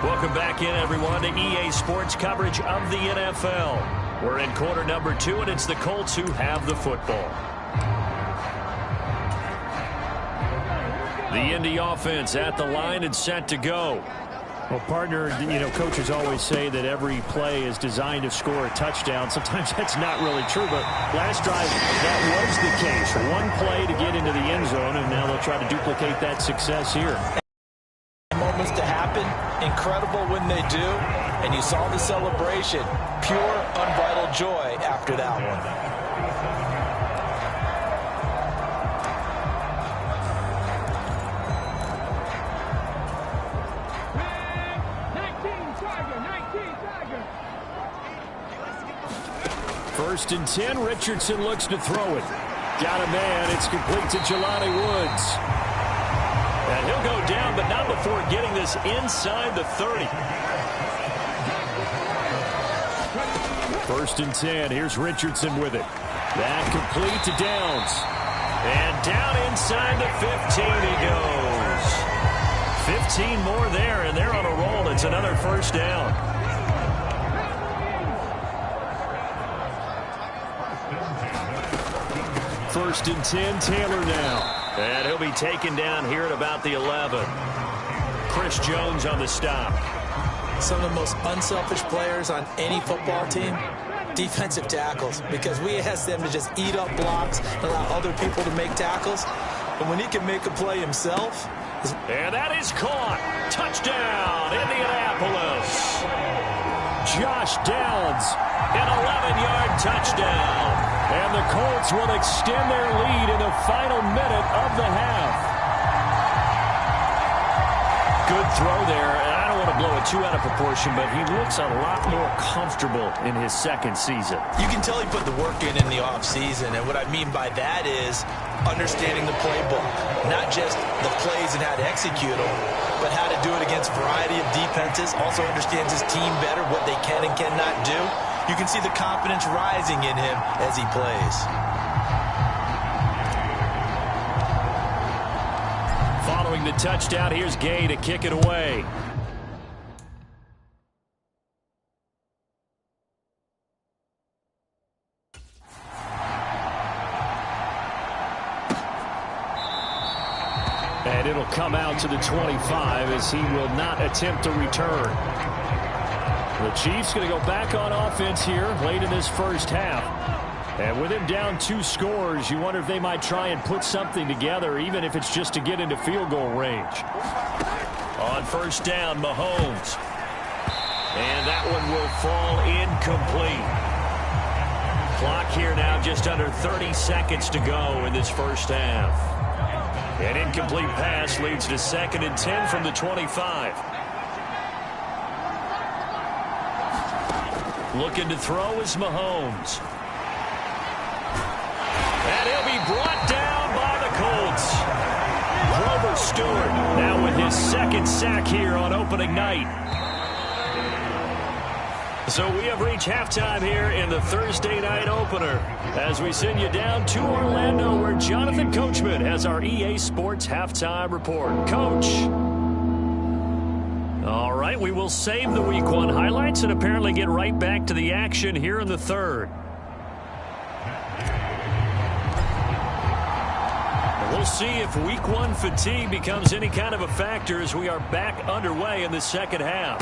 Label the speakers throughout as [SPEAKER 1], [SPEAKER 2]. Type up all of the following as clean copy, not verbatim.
[SPEAKER 1] Welcome back in, everyone, to EA Sports coverage of the NFL. We're in quarter number 2, and it's the Colts who have the football. The Indy offense at the line and set to go.
[SPEAKER 2] Well, partner, coaches always say that every play is designed to score a touchdown. Sometimes that's not really true, but last drive, that was the case. One play to get into the end zone, and now they'll try to duplicate that success here.
[SPEAKER 3] Moments to happen, incredible when they do, and you saw the celebration. Pure, unbridled joy after that one.
[SPEAKER 2] First and 10, Richardson looks to throw it. Got a man, it's complete to Jelani Woods.
[SPEAKER 1] And he'll go down, but not before getting this inside the 30.
[SPEAKER 2] First and 10, here's Richardson with it. That complete to Downs.
[SPEAKER 1] And down inside the 15 he goes. 15 more there, and they're on a roll. It's another first down.
[SPEAKER 2] First and 10, Taylor now.
[SPEAKER 1] And he'll be taken down here at about the 11. Chris Jones on the stop.
[SPEAKER 3] Some of the most unselfish players on any football team, defensive tackles, because we ask them to just eat up blocks and allow other people to make tackles. And when he can make a play himself.
[SPEAKER 1] And that is caught. Touchdown, Indianapolis.
[SPEAKER 2] Josh Downs.
[SPEAKER 1] An 11-yard touchdown.
[SPEAKER 2] And the Colts will extend their lead in the final minute of the half.
[SPEAKER 1] Good throw there. And I don't want to blow it too out of proportion, but he looks a lot more comfortable in his second season.
[SPEAKER 3] You can tell he put the work in the offseason. And what I mean by that is understanding the playbook. Not just the plays and how to execute them, but how to do it against a variety of defenses. Also understands his team better, what they can and cannot do. You can see the confidence rising in him as he plays.
[SPEAKER 1] Following the touchdown, here's Gay to kick it away.
[SPEAKER 2] And it'll come out to the 25 as he will not attempt to return. The Chiefs going to go back on offense here late in this first half. And with him down 2 scores, you wonder if they might try and put something together, even if it's just to get into field goal range.
[SPEAKER 1] On first down, Mahomes. And that one will fall incomplete. Clock here now just under 30 seconds to go in this first half. An incomplete pass leads to 2nd and 10 from the 25. Looking to throw is Mahomes. And he'll be brought down by the Colts. Grover Stewart now with his 2nd sack here on opening night. So we have reached halftime here in the Thursday night opener as we send you down to Orlando where Jonathan Coachman has our EA Sports halftime report. Coach. All right, we will save the Week 1 highlights and apparently get right back to the action here in the third. We'll see if Week 1 fatigue becomes any kind of a factor as we are back underway in the second half.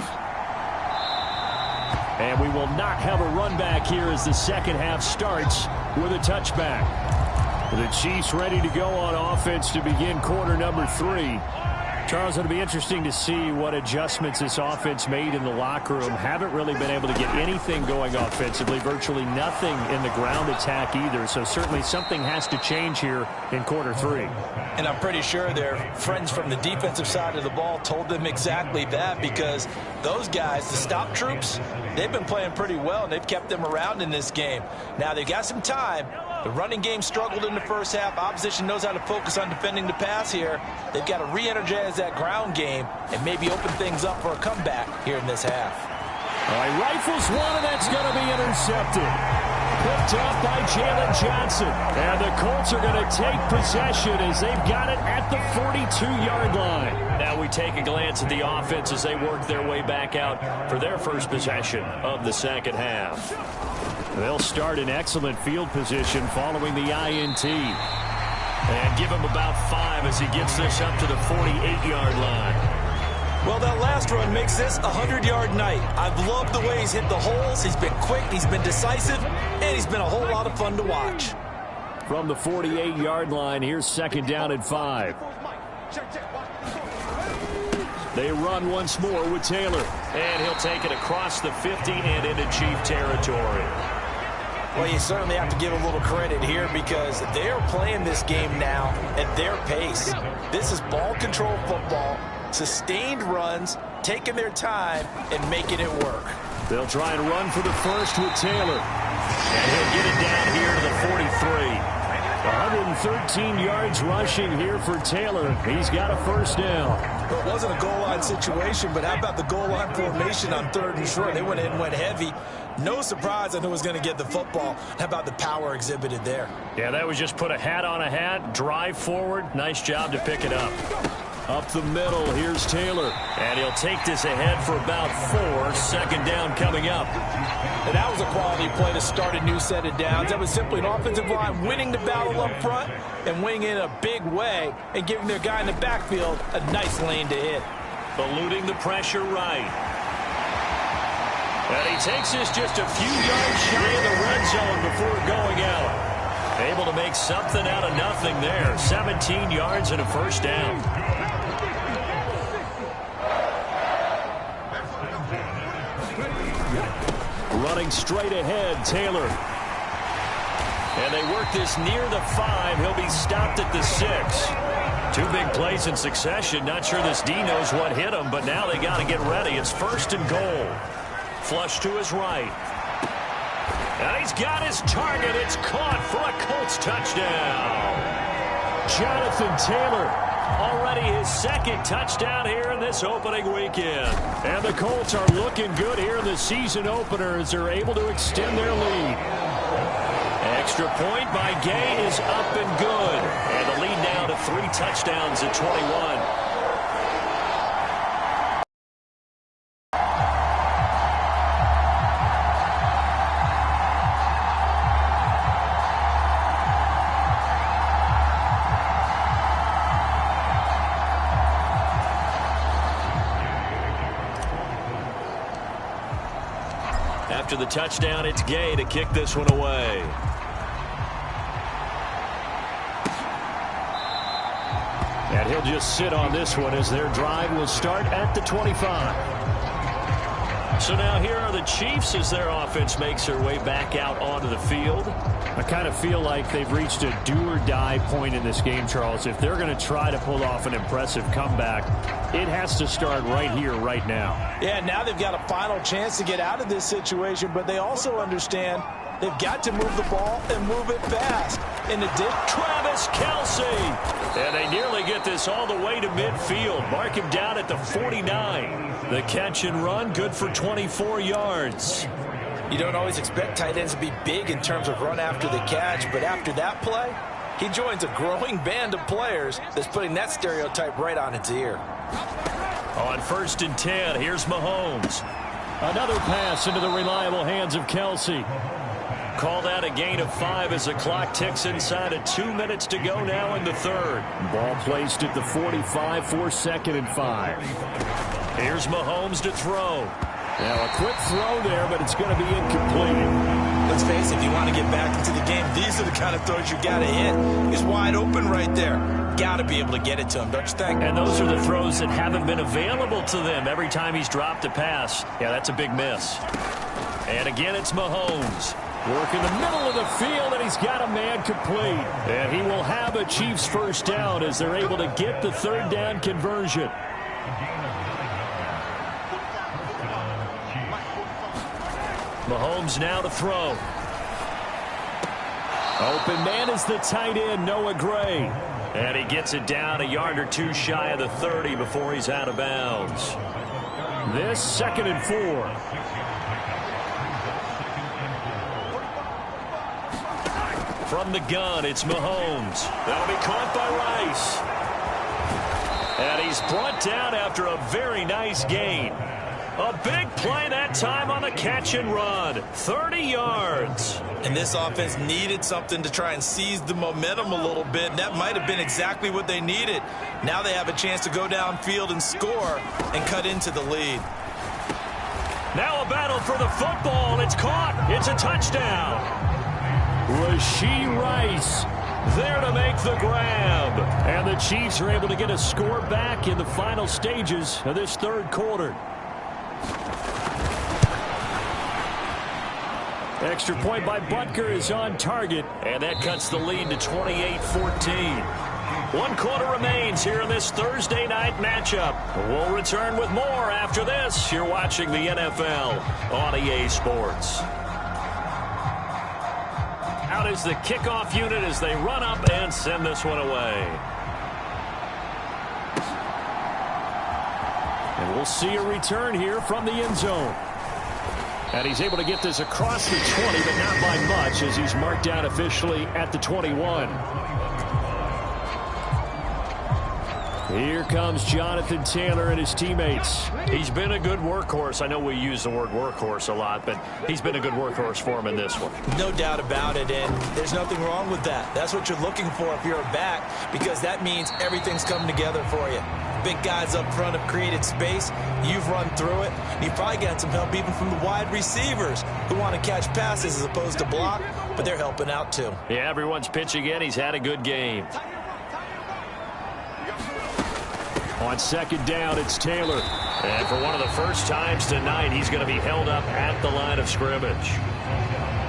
[SPEAKER 1] And we will not have a run back here as the second half starts with a touchback. The Chiefs ready to go on offense to begin quarter number 3. Charles, it'll be interesting to see what adjustments this offense made in the locker room. Haven't really been able to get anything going offensively, virtually nothing in the ground attack either. So certainly something has to change here in quarter 3.
[SPEAKER 3] And I'm pretty sure their friends from the defensive side of the ball told them exactly that, because those guys, the stop troops, they've been playing pretty well, and they've kept them around in this game. Now they've got some time. The running game struggled in the first half. Opposition knows how to focus on defending the pass here. They've got to re-energize that ground game and maybe open things up for a comeback here in this half.
[SPEAKER 2] All right, rifles one, and that's going to be intercepted.
[SPEAKER 1] picked up by Jalen Johnson. And the Colts are going to take possession as they've got it at the 42-yard line.
[SPEAKER 2] Now we take a glance at the offense as they work their way back out for their first possession of the second half.
[SPEAKER 1] They'll start in excellent field position following the INT.
[SPEAKER 2] And give him about 5 as he gets this up to the 48-yard line.
[SPEAKER 3] Well, that last run makes this a 100-yard night. I've loved the way he's hit the holes. He's been quick, he's been decisive, and he's been a whole lot of fun to watch.
[SPEAKER 1] From the 48-yard line, here's second down and 5. They run once more with Taylor.
[SPEAKER 2] And he'll take it across the 50 and into Chief territory.
[SPEAKER 3] Well, you certainly have to give a little credit here because they are playing this game now at their pace. This is ball control football, sustained runs, taking their time, and making it work.
[SPEAKER 1] They'll try and run for the first with Taylor.
[SPEAKER 2] And he'll get it down here to the 43.
[SPEAKER 1] 113 yards rushing here for Taylor. He's got a first down.
[SPEAKER 3] Well, it wasn't a goal line situation, but how about the goal line formation on 3rd and short? They went in and went heavy. No surprise on who was going to get the football. How about the power exhibited there?
[SPEAKER 2] Yeah, that was just put a hat on a hat, drive forward. Nice job to pick it up.
[SPEAKER 1] Up the middle, here's Taylor.
[SPEAKER 2] And he'll take this ahead for about 4. Second down coming up.
[SPEAKER 3] And that was a quality play to start a new set of downs. That was simply an offensive line winning the battle up front and winning in a big way and giving their guy in the backfield a nice lane to hit.
[SPEAKER 2] Eluding the pressure right. And he takes this just a few yards shy of the red zone before going out. Able to make something out of nothing there. 17 yards and a first down.
[SPEAKER 1] Running straight ahead, Taylor.
[SPEAKER 2] And they work this near the 5. He'll be stopped at the 6. 2 big plays in succession. Not sure this D knows what hit him, but now they got to get ready. It's 1st and goal. Flush to his right. And he's got his target. It's caught for a Colts touchdown.
[SPEAKER 1] Jonathan Taylor.
[SPEAKER 2] Already his 2nd touchdown here in this opening weekend.
[SPEAKER 1] And the Colts are looking good here in the season opener as they're able to extend their lead.
[SPEAKER 2] Extra point by Gay is up and good. And the lead now to 3 touchdowns at 21. After the touchdown, it's Gay to kick this one away.
[SPEAKER 1] And he'll just sit on this one as their drive will start at the 25.
[SPEAKER 2] So now here are the Chiefs as their offense makes their way back out onto the field.
[SPEAKER 1] I kind of feel like they've reached a do-or-die point in this game, Charles. If they're going to try to pull off an impressive comeback, it has to start right here, right now.
[SPEAKER 3] Yeah, now they've got a final chance to get out of this situation, but they also understand they've got to move the ball and move it fast. And it did.
[SPEAKER 2] Travis Kelce. And they nearly get this all the way to midfield. Mark him down at the 49. The catch and run, good for 24 yards.
[SPEAKER 3] You don't always expect tight ends to be big in terms of run after the catch, but after that play, he joins a growing band of players that's putting that stereotype right on its ear.
[SPEAKER 2] On 1st and 10, here's Mahomes.
[SPEAKER 1] Another pass into the reliable hands of Kelce.
[SPEAKER 2] Call that a gain of 5 as the clock ticks inside of 2 minutes to go now in the 3rd.
[SPEAKER 1] Ball placed at the 45 for 2nd and 5.
[SPEAKER 2] Here's Mahomes to throw.
[SPEAKER 1] Now a quick throw there, but it's going to be incomplete.
[SPEAKER 3] Let's face it, if you want to get back into the game, these are the kind of throws you got to hit. He's wide open right there. Got to be able to get it to him, don't you think?
[SPEAKER 2] And those are the throws that haven't been available to them every time he's dropped a pass. Yeah, that's a big miss. And again, it's Mahomes.
[SPEAKER 1] Work in the middle of the field, and he's got a man complete. And he will have a Chiefs first down as they're able to get the 3rd down conversion.
[SPEAKER 2] Mahomes now to throw.
[SPEAKER 1] Open man is the tight end, Noah Gray.
[SPEAKER 2] And he gets it down a yard or 2 shy of the 30 before he's out of bounds.
[SPEAKER 1] This 2nd and 4.
[SPEAKER 2] From the gun, it's Mahomes. That'll be caught by Rice. And he's brought down after a very nice gain. A big play that time on the catch and run. 30 yards.
[SPEAKER 3] And this offense needed something to try and seize the momentum a little bit. And that might have been exactly what they needed. Now they have a chance to go downfield and score and cut into the lead.
[SPEAKER 2] Now a battle for the football. It's caught. It's a touchdown. Rashee Rice there to make the grab. And the Chiefs are able to get a score back in the final stages of this third quarter. Extra point by Butker is on target, and that cuts the lead to 28-14. 1 quarter remains here in this Thursday night matchup. We'll return with more after this. You're watching the NFL on EA Sports. Out is the kickoff unit as they run up and send this one away. And we'll see a return here from the end zone. And he's able to get this across the 20, but not by much as he's marked out officially at the 21. Here comes Jonathan Taylor and his teammates. He's been a good workhorse. I know we use the word workhorse a lot, but he's been a good workhorse for him in this one.
[SPEAKER 3] No doubt about it, and there's nothing wrong with that. That's what you're looking for if you're a back, because that means everything's coming together for you. Big guys up front have created space. You've run through it. You've probably gotten some help even from the wide receivers who want to catch passes as opposed to block, but they're helping out too.
[SPEAKER 2] Yeah, everyone's pitching in. He's had a good game. On second down, it's Taylor. And for one of the first times tonight, he's going to be held up at the line of scrimmage.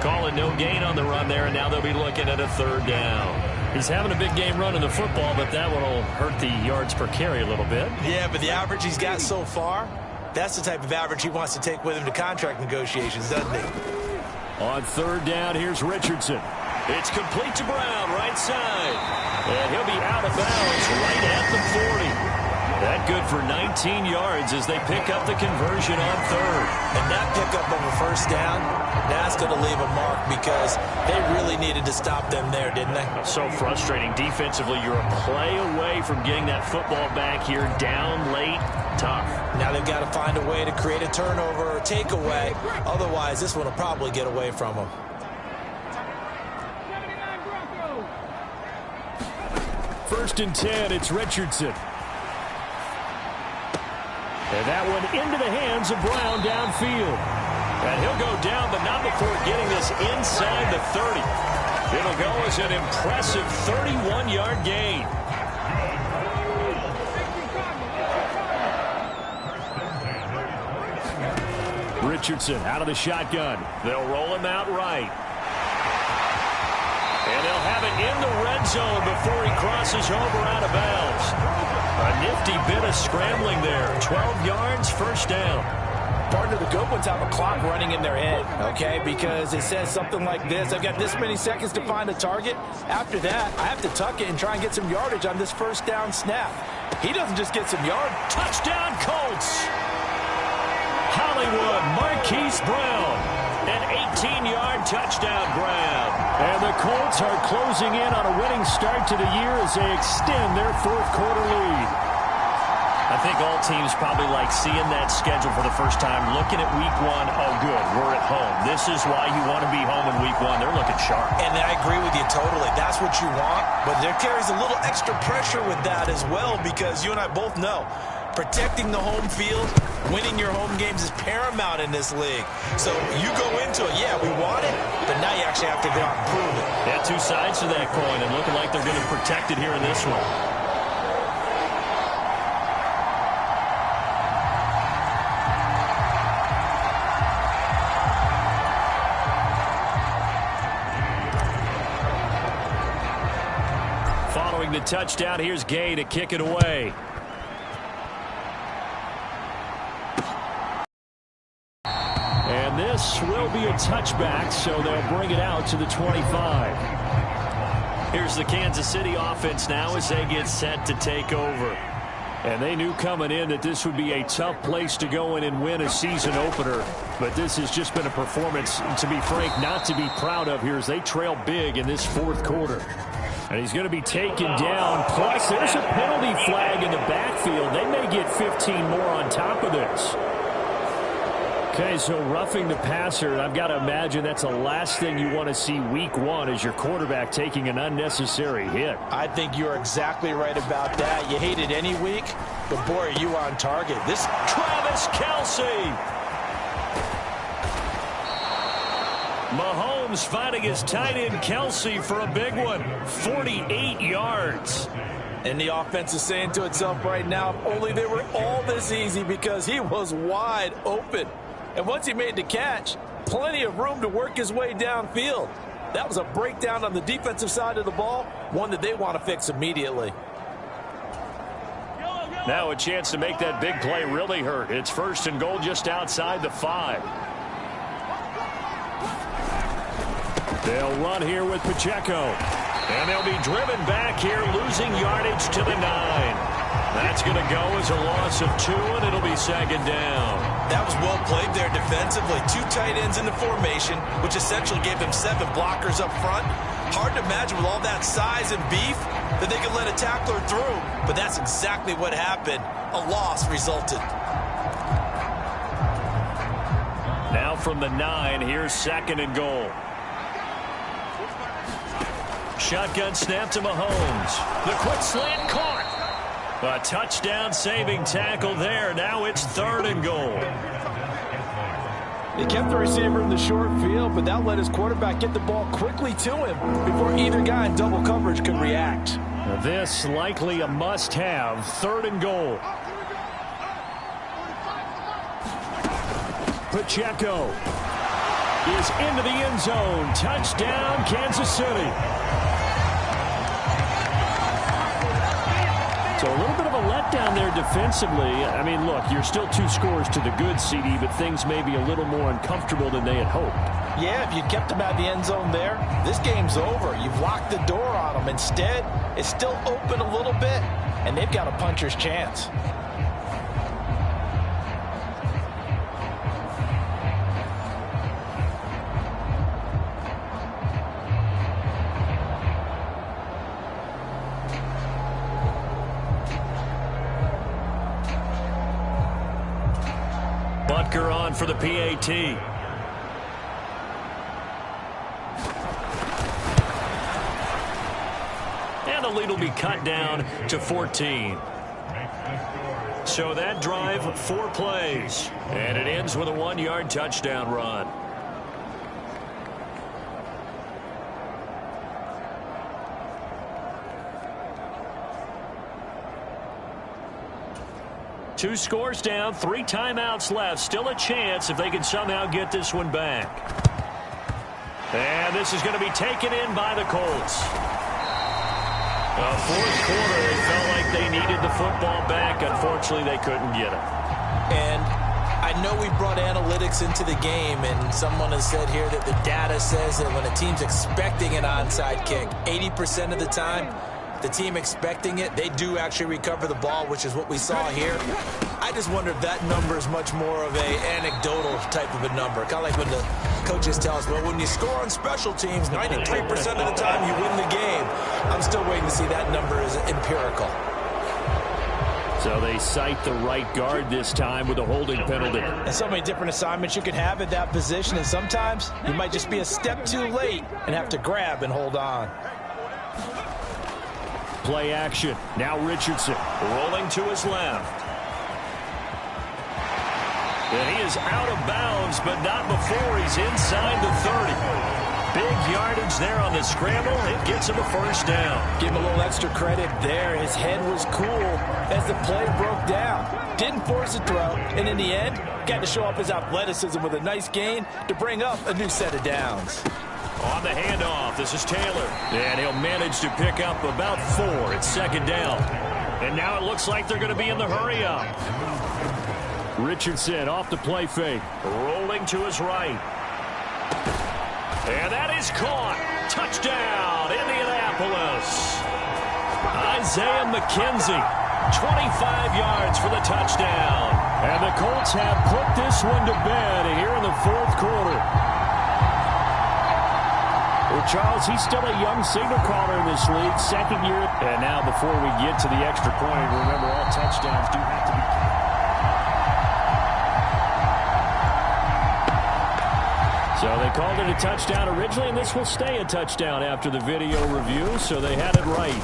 [SPEAKER 2] Calling no gain on the run there, and now they'll be looking at a third down. He's having a big game running the football, but that one will hurt the yards per carry a little bit.
[SPEAKER 3] Yeah, but the average he's got so far, that's the type of average he wants to take with him to contract negotiations, doesn't he?
[SPEAKER 2] On third down, here's Richardson. It's complete to Brown, right side. And he'll be out of bounds right at the 40. That good for 19 yards as they pick up the conversion on third.
[SPEAKER 3] And that pickup of a first down, that's going to leave a mark because they really needed to stop them there, didn't they?
[SPEAKER 2] So frustrating. Defensively, you're a play away from getting that football back here down late. Tough.
[SPEAKER 3] Now they've got to find a way to create a turnover or takeaway. Otherwise, this one will probably get away from them.
[SPEAKER 2] First and 10, it's Richardson. And that one into the hands of Brown downfield. And he'll go down, but not before getting this inside the 30. It'll go as an impressive 31-yard gain. Richardson out of the shotgun. They'll roll him out right. And they'll have it in the red zone before he crosses over out of bounds. A nifty bit of scrambling there. 12 yards, first down.
[SPEAKER 4] Partner, the good ones have a clock running in their head, okay? Because it says something like this. I've got this many seconds to find a target. After that, I have to tuck it and try and get some yardage on this first down snap. He doesn't just get some yard.
[SPEAKER 2] Touchdown, Colts. Hollywood, Marquise Brown. An 18-yard touchdown grab. And the Colts are closing in on a winning start to the year as they extend their fourth quarter lead. I think all teams probably like seeing that schedule for the first time, looking at week one. Oh, good, we're at home. This is why you want to be home in week one. They're looking sharp.
[SPEAKER 3] And I agree with you totally. That's what you want. But there carries a little extra pressure with that as well because you and I both know protecting the home field, winning your home games is paramount in this league. So you go into it, yeah, we want it, but now you actually have to go out and prove it.
[SPEAKER 2] Yeah, two sides to that coin, and looking like they're going to protect it here in this one. Following the touchdown, here's Gay to kick it away. And this will be a touchback, so they'll bring it out to the 25. Here's the Kansas City offense now as they get set to take over.
[SPEAKER 1] And they knew coming in that this would be a tough place to go in and win a season opener. But this has just been a performance, to be frank, not to be proud of here as they trail big in this fourth quarter. And he's going to be taken down. Plus, there's a penalty flag in the backfield. They may get 15 more on top of this. Okay, so roughing the passer, I've got to imagine that's the last thing you want to see week one is your quarterback taking an unnecessary hit.
[SPEAKER 4] I think you're exactly right about that. You hate it any week, but boy, are you on target. This
[SPEAKER 1] Travis Kelce. Mahomes finding his tight end Kelce for a big one. 48 yards.
[SPEAKER 4] And the offense is saying to itself right now, if only they were all this easy, because he was wide open. And once he made the catch, plenty of room to work his way downfield. That was a breakdown on the defensive side of the ball, one that they want to fix immediately.
[SPEAKER 1] Now a chance to make that big play really hurt. It's 1st and goal just outside the 5. They'll run here with Pacheco. And they'll be driven back here, losing yardage to the 9. That's going to go as a loss of 2, and it'll be 2nd down.
[SPEAKER 3] That was well played there defensively. 2 tight ends in the formation, which essentially gave them 7 blockers up front. Hard to imagine with all that size and beef that they could let a tackler through, but that's exactly what happened. A loss resulted.
[SPEAKER 1] Now from the 9, here's 2nd and goal. Shotgun snap to Mahomes. The quick slant caught. A touchdown-saving tackle there. Now it's 3rd and goal.
[SPEAKER 4] They kept the receiver in the short field, but that let his quarterback get the ball quickly to him before either guy in double coverage could react.
[SPEAKER 1] Now this likely a must-have. 3rd and goal. Pacheco is into the end zone. Touchdown, Kansas City. So a little bit of a letdown there defensively. I mean, look, you're still 2 scores to the good, CD, but things may be a little more uncomfortable than they had hoped.
[SPEAKER 4] Yeah, if you kept them out of the end zone there, this game's over. You've locked the door on them. Instead, it's still open a little bit, and they've got a puncher's chance.
[SPEAKER 1] Butker on for the PAT. And the lead will be cut down to 14. So that drive, 4 plays. And it ends with a 1-yard touchdown run. Two scores down, 3 timeouts left. Still a chance if they can somehow get this one back. And this is going to be taken in by the Colts. Fourth quarter, they felt like they needed the football back. Unfortunately, they couldn't get it.
[SPEAKER 4] And I know we brought analytics into the game, and someone has said here that the data says that when a team's expecting an onside kick, 80% of the time, the team expecting it, they do actually recover the ball, which is what we saw here. I just wonder if that number is much more of a anecdotal type of a number. Kind of like when the coaches tell us, well, when you score on special teams, 93% of the time you win the game. I'm still waiting to see that number is empirical.
[SPEAKER 1] So they cite the right guard this time with a holding penalty.
[SPEAKER 4] And so many different assignments you could have at that position, and sometimes you might just be a step too late and have to grab and hold on.
[SPEAKER 1] Play action. Now Richardson rolling to his left. And he is out of bounds, but not before he's inside the 30. Big yardage there on the scramble. It gets him a first down.
[SPEAKER 4] Give him a little extra credit there. His head was cool as the play broke down. Didn't force a throw, and in the end, got to show off his athleticism with a nice gain to bring up a new set of downs.
[SPEAKER 1] On the handoff, this is Taylor. And he'll manage to pick up about 4. It's second down. And now it looks like they're going to be in the hurry-up. Richardson off the play fake. Rolling to his right. And that is caught. Touchdown, Indianapolis. Isaiah McKenzie
[SPEAKER 2] 25 yards for the touchdown.
[SPEAKER 1] And the Colts have put this one to bed here in the fourth quarter. Well, Charles, he's still a young signal caller in this league, second year. And now before we get to the extra point, remember all touchdowns do have to be counted. So they called it a touchdown originally, and this will stay a touchdown after the video review, so they had it right.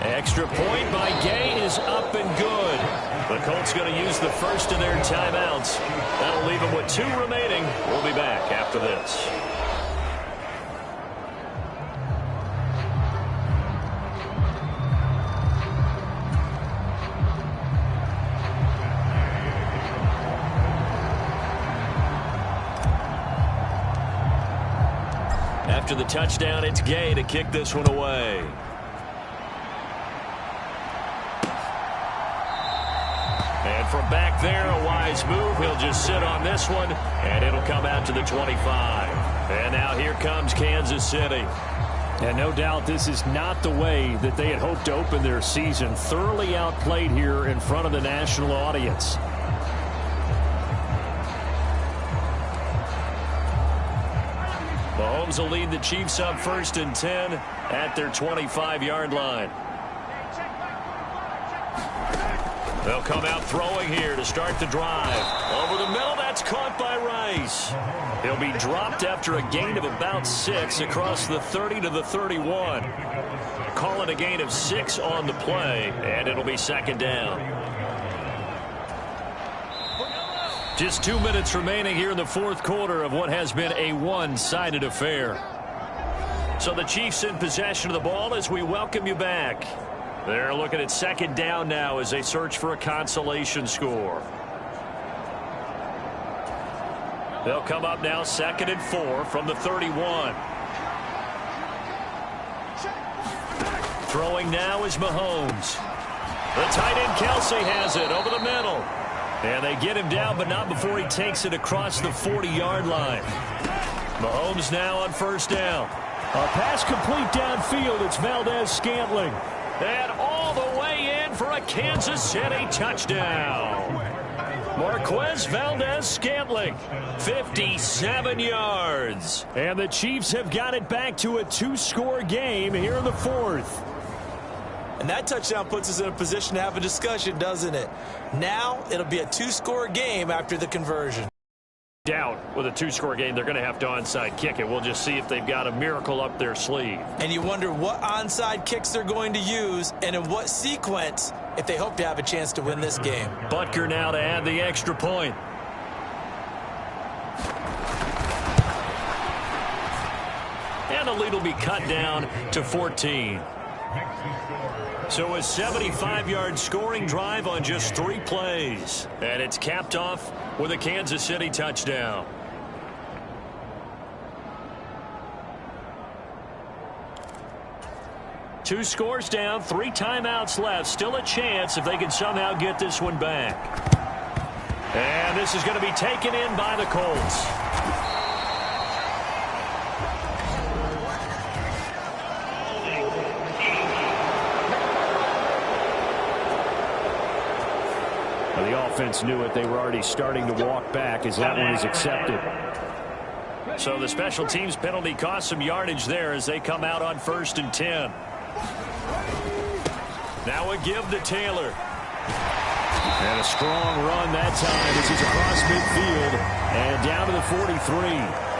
[SPEAKER 2] Extra point by Gay is up and good. The Colts going to use the first of their timeouts. That'll leave them with 2 remaining. We'll be back after this. After the touchdown, it's Gay to kick this one away. And from back there, a wise move. He'll just sit on this one, and it'll come out to the 25. And now here comes Kansas City.
[SPEAKER 1] And no doubt this is not the way that they had hoped to open their season. Thoroughly outplayed here in front of the national audience.
[SPEAKER 2] Mahomes will lead the Chiefs up 1st and 10 at their 25-yard line. They'll come out throwing here to start the drive. Over the middle, that's caught by Rice. He'll be dropped after a gain of about 6 across the 30 to the 31. Call it a gain of 6 on the play, and it'll be 2nd down. Just 2 minutes remaining here in the fourth quarter of what has been a one-sided affair. So the Chiefs in possession of the ball as we welcome you back. They're looking at 2nd down now as they search for a consolation score. They'll come up now 2nd and 4 from the 31. Throwing now is Mahomes. The tight end Kelsey has it over the middle. And they get him down, but not before he takes it across the 40-yard line. Mahomes now on 1st down.
[SPEAKER 1] A pass complete downfield. It's Valdez-Scantling.
[SPEAKER 2] And all the way in for a Kansas City touchdown. Marquez Valdez-Scantling, 57 yards.
[SPEAKER 1] And the Chiefs have got it back to a 2-score game here in the fourth.
[SPEAKER 4] And that touchdown puts us in a position to have a discussion, doesn't it? Now it'll be a 2-score game after the conversion.
[SPEAKER 2] Doubt with a 2-score game, they're going to have to onside kick it. We'll just see if they've got a miracle up their sleeve.
[SPEAKER 4] And you wonder what onside kicks they're going to use and in what sequence if they hope to have a chance to win this game.
[SPEAKER 2] Butker now to add the extra point. And the lead will be cut down to 14. So a 75-yard scoring drive on just 3 plays. And it's capped off with a Kansas City touchdown. Two scores down, 3 timeouts left. Still a chance if they can somehow get this one back. And this is going to be taken in by the Colts.
[SPEAKER 1] The offense knew it. They were already starting to walk back as that one is accepted.
[SPEAKER 2] So the special teams penalty cost some yardage there as they come out on 1st and 10. Now a give to Taylor.
[SPEAKER 1] And a strong run that time as he's across midfield and down to the 43.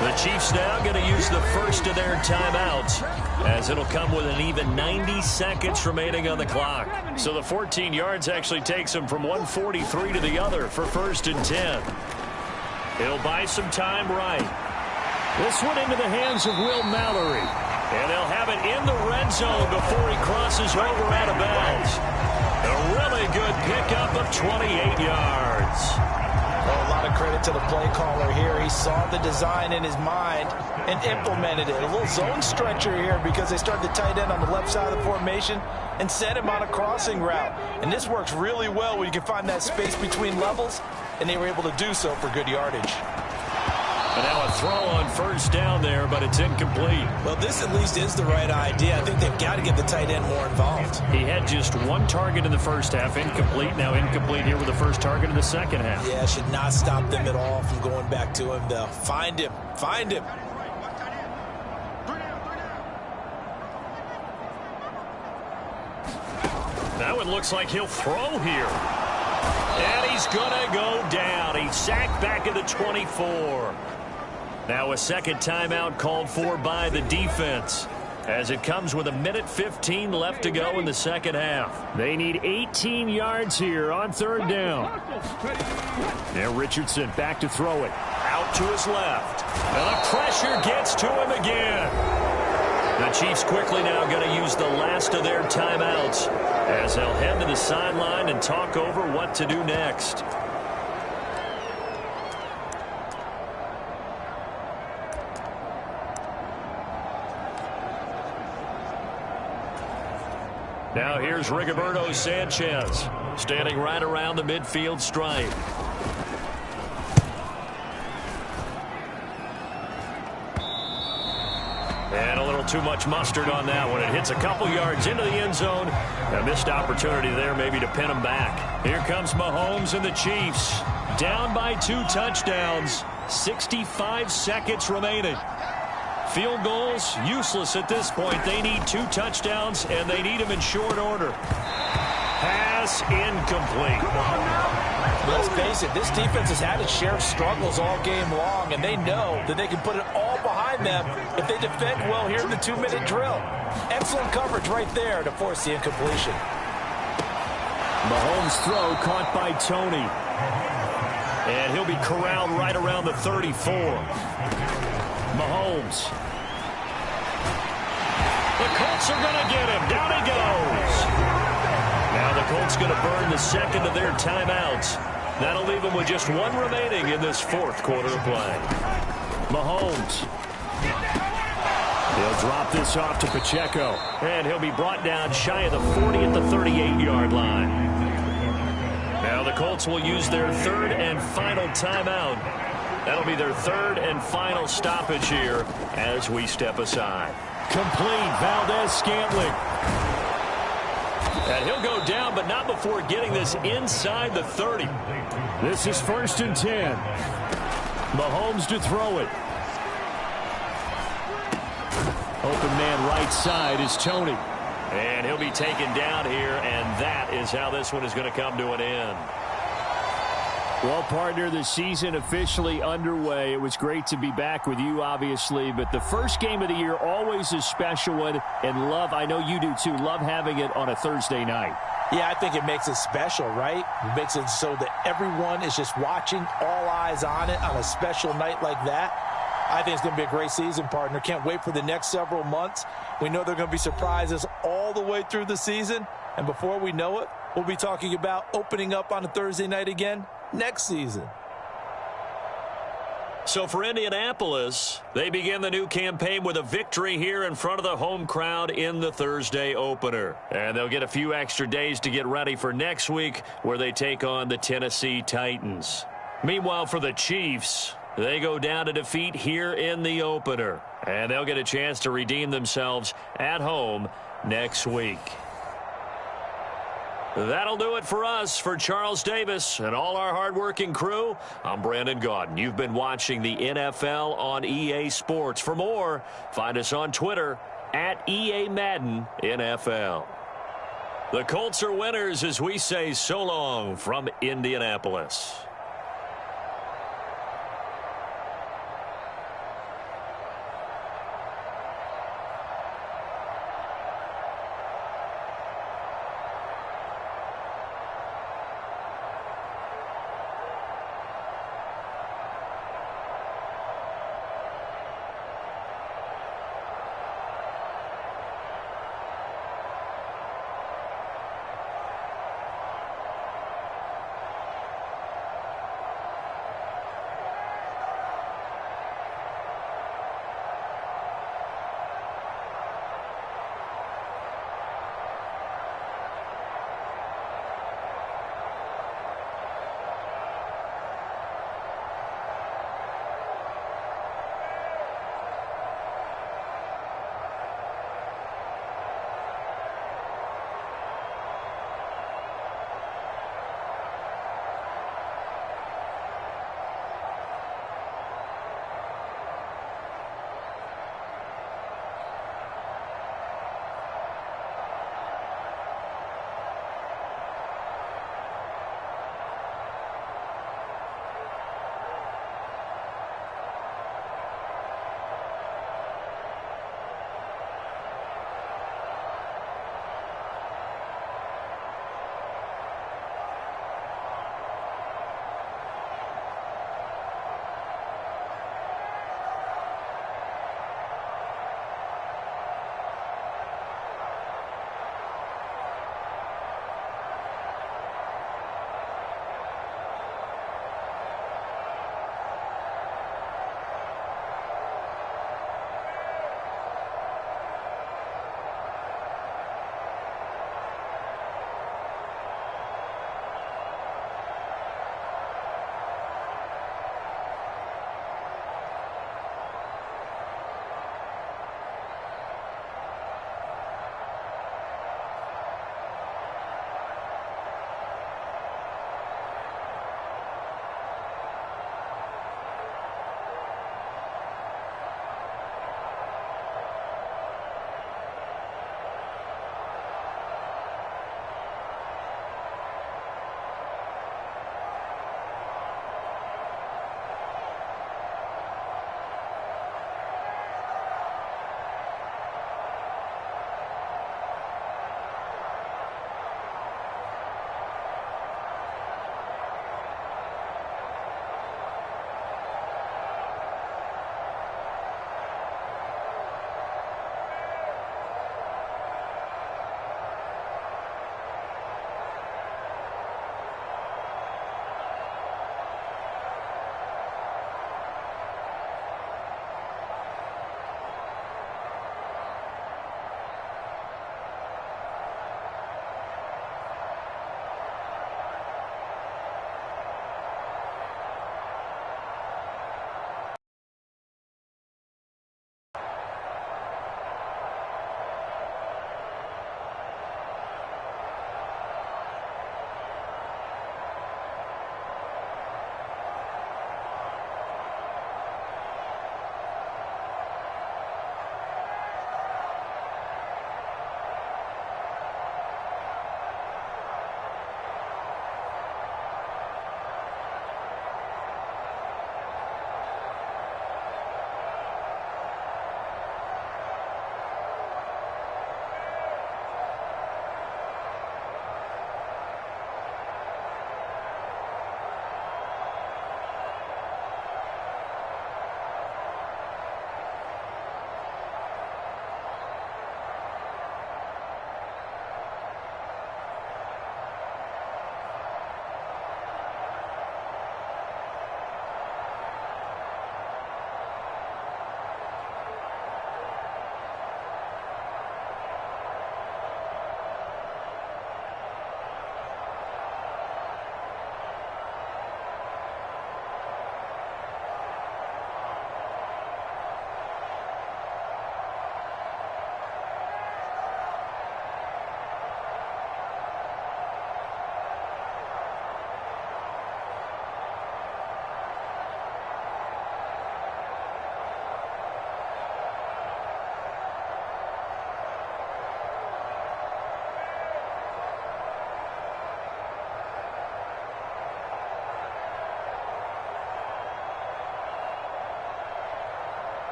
[SPEAKER 2] The Chiefs now going to use the first of their timeouts as it'll come with an even 90 seconds remaining on the clock. So the 14 yards actually takes them from 143 to the other for 1st and 10. He'll buy some time right.
[SPEAKER 1] This one into the hands of Will Mallory.
[SPEAKER 2] And they'll have it in the red zone before he crosses over out of bounds. A really good pickup of 28 yards.
[SPEAKER 4] Well, a lot of credit to the play caller here. He saw the design in his mind and implemented it. A little zone stretcher here because they started the tight end on the left side of the formation and sent him on a crossing route. And this works really well where you can find that space between levels, and they were able to do so for good yardage.
[SPEAKER 1] And now a throw on first down there, but it's incomplete.
[SPEAKER 4] Well, this at least is the right idea. I think they've got to get the tight end more involved.
[SPEAKER 1] He had just one target in the first half, incomplete. Now incomplete here with the first target in the second half.
[SPEAKER 4] Yeah, should not stop them at all from going back to him, though. Find him. Find him.
[SPEAKER 1] Now it looks like he'll throw here. And he's going to go down. He's sacked back at the 24. Now a second timeout called for by the defense, as it comes with 1:15 left to go in the second half. They need 18 yards here on third down. Now Richardson back to throw it. Out to his left. And the pressure gets to him again. The Chiefs quickly now going to use the last of their timeouts as they'll head to the sideline and talk over what to do next. Now here's Rigoberto Sanchez standing right around the midfield stripe. And a little too much mustard on that one. It hits a couple yards into the end zone. A missed opportunity there maybe to pin him back. Here comes Mahomes and the Chiefs. Down by 2 touchdowns. 65 seconds remaining. Field goals useless at this point. They need 2 touchdowns, and they need them in short order. Pass incomplete.
[SPEAKER 4] Let's face it, this defense has had its share of struggles all game long, and they know that they can put it all behind them if they defend well here in the 2-minute drill. Excellent coverage right there to force the incompletion.
[SPEAKER 1] Mahomes' throw caught by Tony. And he'll be corralled right around the 34. Mahomes. The Colts are going to get him. Down he goes. Now the Colts going to burn the second of their timeouts. That'll leave them with just 1 remaining in this fourth quarter of play. Mahomes. He'll drop this off to Pacheco. And he'll be brought down shy of the 40 at the 38-yard line. Now the Colts will use their third and final timeout. That'll be their third and final stoppage here as we step aside. Complete. Valdez-Scantling. And he'll go down, but not before getting this inside the 30. This is 1st and 10. Mahomes to throw it. Open man right side is Tony. And he'll be taken down here, and that is how this one is going to come to an end. Well, partner, the season officially underway. It was great to be back with you, obviously, but the first game of the year always a special one, and love, I know you do too, love having it on a Thursday night.
[SPEAKER 4] Yeah, I think it makes it special, right? It makes it so that everyone is just watching, all eyes on it on a special night like that. I think it's going to be a great season, partner. Can't wait for the next several months. We know there are going to be surprises all the way through the season, and before we know it, we'll be talking about opening up on a Thursday night again next season.
[SPEAKER 1] So for Indianapolis, they begin the new campaign with a victory here in front of the home crowd in the Thursday opener. And they'll get a few extra days to get ready for next week, where they take on the Tennessee Titans. Meanwhile, for the Chiefs, they go down to defeat here in the opener. And they'll get a chance to redeem themselves at home next week. That'll do it for us. For Charles Davis and all our hardworking crew, I'm Brandon Gaudin. You've been watching the NFL on EA Sports. For more, find us on Twitter at EA Madden NFL. The Colts are winners as we say so long from Indianapolis.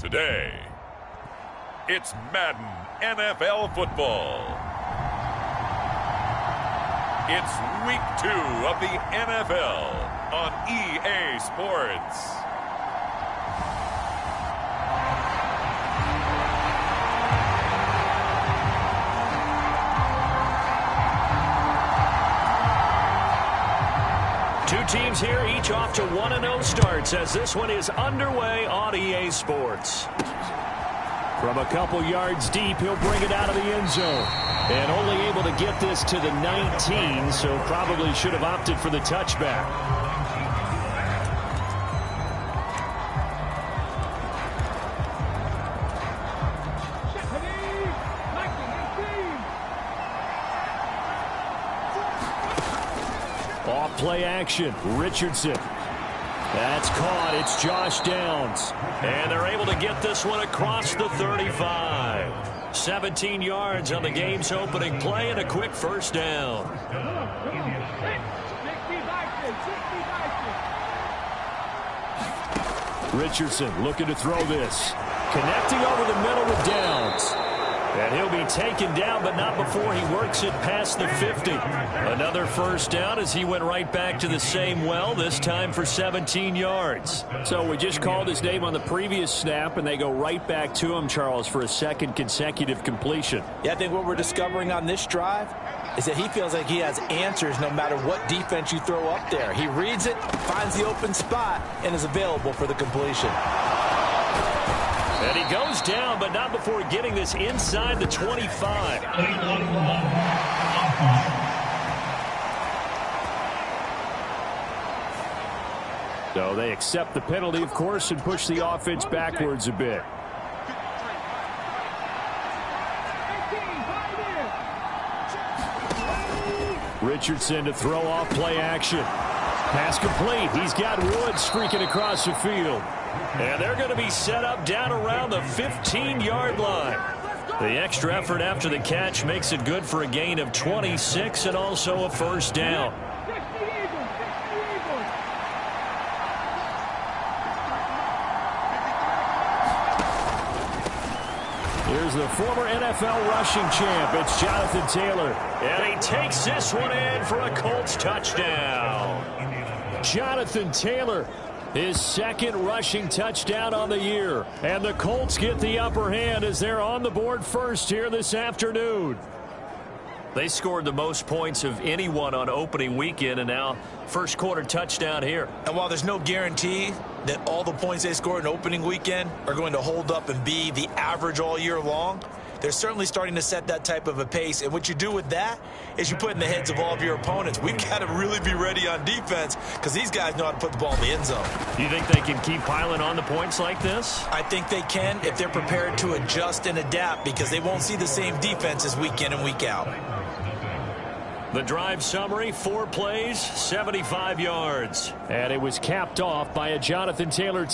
[SPEAKER 5] Today, it's Madden NFL football. It's week 2 of the NFL on EA Sports.
[SPEAKER 1] Two teams here, each off to 1-0 starts as this one is underway on EA Sports. From a couple yards deep, he'll bring it out of the end zone. And only able to get this to the 19, so probably should have opted for the touchback. Off play action, Richardson. That's caught. It's Josh Downs. And they're able to get this one across the 35. 17 yards on the game's opening play and a quick first down. Richardson looking to throw this. Connecting over the middle with Downs. And he'll be taken down, but not before he works it past the 50. Another first down as he went right back to the same well, this time for 17 yards. So we just called his name on the previous snap, and they go right back to him, Charles, for a second consecutive completion.
[SPEAKER 4] Yeah, I think what we're discovering on this drive is that he feels like he has answers no matter what defense you throw up there. He reads it, finds the open spot, and is available for the completion.
[SPEAKER 1] And he goes down, but not before getting this inside the 25. So they accept the penalty, of course, and push the offense backwards a bit. Richardson to throw off play action. Pass complete. He's got Woods streaking across the field. And they're going to be set up down around the 15-yard line. The extra effort after the catch makes it good for a gain of 26 and also a first down. Here's the former NFL rushing champ. It's Jonathan Taylor. And he takes this one in for a Colts touchdown. Jonathan Taylor, his second rushing touchdown on the year. And the Colts get the upper hand as they're on the board first here this afternoon. They scored the most points of anyone on opening weekend, and now first quarter touchdown here.
[SPEAKER 3] And while there's no guarantee that all the points they scored in opening weekend are going to hold up and be the average all year long, they're certainly starting to set that type of a pace. And what you do with that is you put in the heads of all of your opponents, we've got to really be ready on defense because these guys know how to put the ball in the end zone.
[SPEAKER 1] You think they can keep piling on the points like this?
[SPEAKER 3] I think they can if they're prepared to adjust and adapt because they won't see the same defenses week in and week out.
[SPEAKER 1] The drive summary, 4 plays, 75 yards. And it was capped off by a Jonathan Taylor.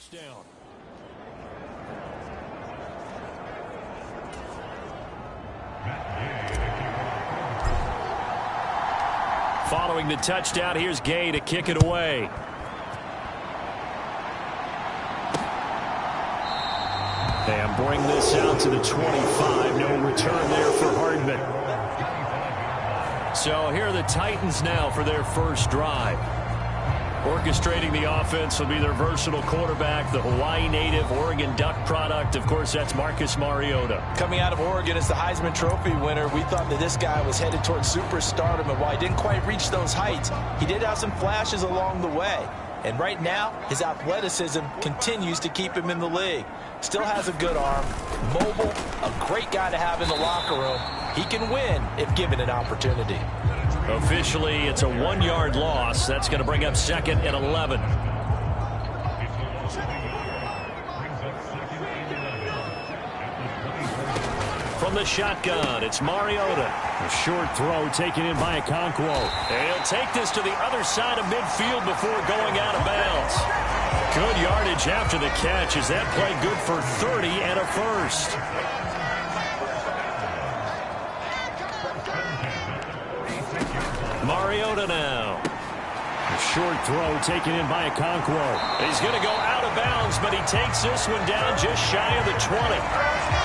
[SPEAKER 1] first down. Following the touchdown, here's Gay to kick it away. And bring this out to the 25. No return there for Hardman. So here are the Titans now for their first drive. Orchestrating the offense will be their versatile quarterback, the Hawaii native, Oregon Duck product. Of course, that's Marcus Mariota.
[SPEAKER 3] Coming out of Oregon as the Heisman Trophy winner, we thought that this guy was headed towards superstardom, and while he didn't quite reach those heights, he did have some flashes along the way. And right now, his athleticism continues to keep him in the league. Still has a good arm, mobile, a great guy to have in the locker room. He can win if given an opportunity.
[SPEAKER 1] Officially, it's a 1-yard loss. That's going to bring up 2nd and 11. From the shotgun, it's Mariota. A short throw taken in by Okonkwo. And he'll take this to the other side of midfield before going out of bounds. Good yardage after the catch. Is that play good for 30 and a first? Mariota now. A short throw taken in by Okonkwo. He's going to go out of bounds, but he takes this one down just shy of the 20.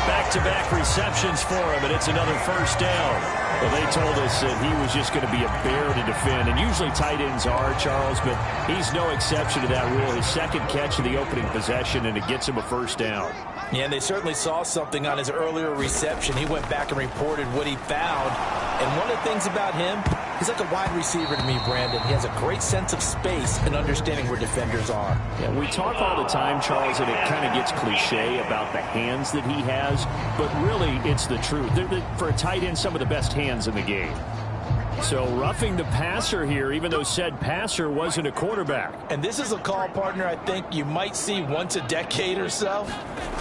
[SPEAKER 1] Back-to-back receptions for him, and it's another first down. Well, they told us that he was just going to be a bear to defend, and usually tight ends are, Charles, but he's no exception to that rule. His second catch of the opening possession, and it gets him a first down.
[SPEAKER 3] Yeah, and they certainly saw something on his earlier reception. He went back and reported what he found. And one of the things about him, he's like a wide receiver to me, Brandon. He has a great sense of space and understanding where defenders are.
[SPEAKER 1] Yeah, we talk all the time, Charles, and it kind of gets cliche about the hands that he has, but really it's the truth. For a tight end, some of the best hands in the game. So roughing the passer here, even though said passer wasn't a quarterback.
[SPEAKER 3] And this is a call, partner, I think you might see once a decade or so.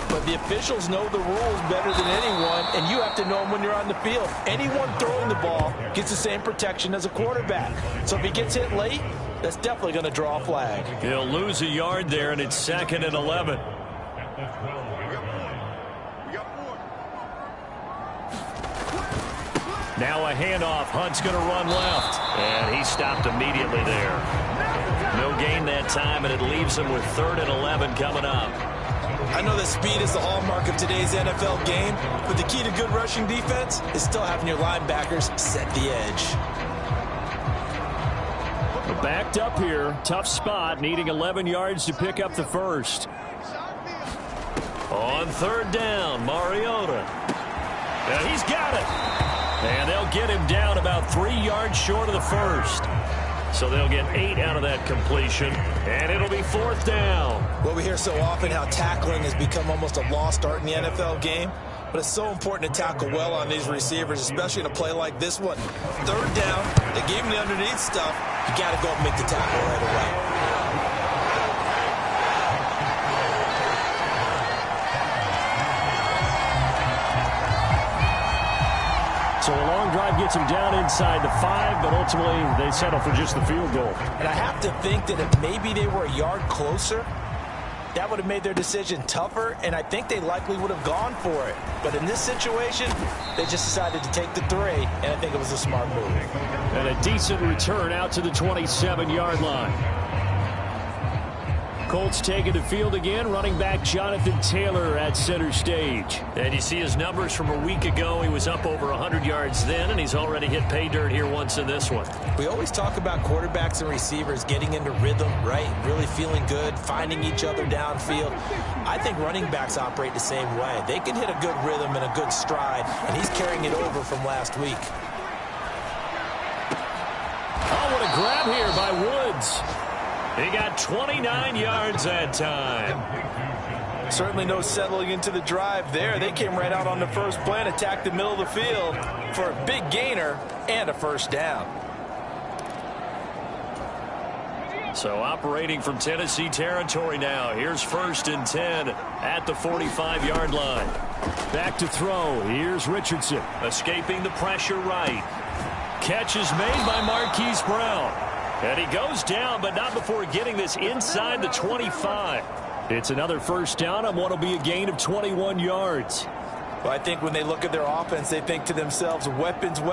[SPEAKER 3] But the officials know the rules better than anyone, and you have to know them when you're on the field. Anyone throwing the ball gets the same protection as a quarterback. So if he gets hit late, that's definitely going to draw a flag.
[SPEAKER 1] He'll lose a yard there, and it's 2nd and 11. Now a handoff. Hunt's going to run left. And he stopped immediately there. No gain that time, and it leaves him with 3rd and 11 coming up.
[SPEAKER 3] I know that speed is the hallmark of today's NFL game, but the key to good rushing defense is still having your linebackers set the edge.
[SPEAKER 1] Backed up here. Tough spot, needing 11 yards to pick up the first. On 3rd down, Mariota. And he's got it. And they'll get him down about 3 yards short of the first. So they'll get 8 out of that completion, and it'll be 4th down.
[SPEAKER 3] Well, we hear so often how tackling has become almost a lost art in the NFL game, but it's so important to tackle well on these receivers, especially in a play like this one. 3rd down, they gave him the underneath stuff. You got to go and make the tackle right away.
[SPEAKER 1] So a long drive gets him down inside the 5, but ultimately they settle for just the field goal.
[SPEAKER 3] And I have to think that if maybe they were a yard closer, that would have made their decision tougher, and I think they likely would have gone for it. But in this situation, they just decided to take the 3, and I think it was a smart move.
[SPEAKER 1] And a decent return out to the 27-yard line. Colts taking the field again. Running back Jonathan Taylor at center stage. And you see his numbers from a week ago. He was up over 100 yards then, and he's already hit pay dirt here once in this one.
[SPEAKER 3] We always talk about quarterbacks and receivers getting into rhythm, right? Really feeling good, finding each other downfield. I think running backs operate the same way. They can hit a good rhythm and a good stride, and he's carrying it over from last week.
[SPEAKER 1] Oh, what a grab here by Woods. He got 29 yards that time.
[SPEAKER 3] Certainly no settling into the drive there. They came right out on the first play and attacked the middle of the field for a big gainer and a first down.
[SPEAKER 1] So operating from Tennessee territory now. Here's 1st and 10 at the 45-yard line. Back to throw. Here's Richardson. Escaping the pressure right. Catch is made by Marquise Brown. And he goes down, but not before getting this inside the 25. It's another first down on what will be a gain of 21 yards.
[SPEAKER 4] Well, I think when they look at their offense, they think to themselves, weapons, weapons.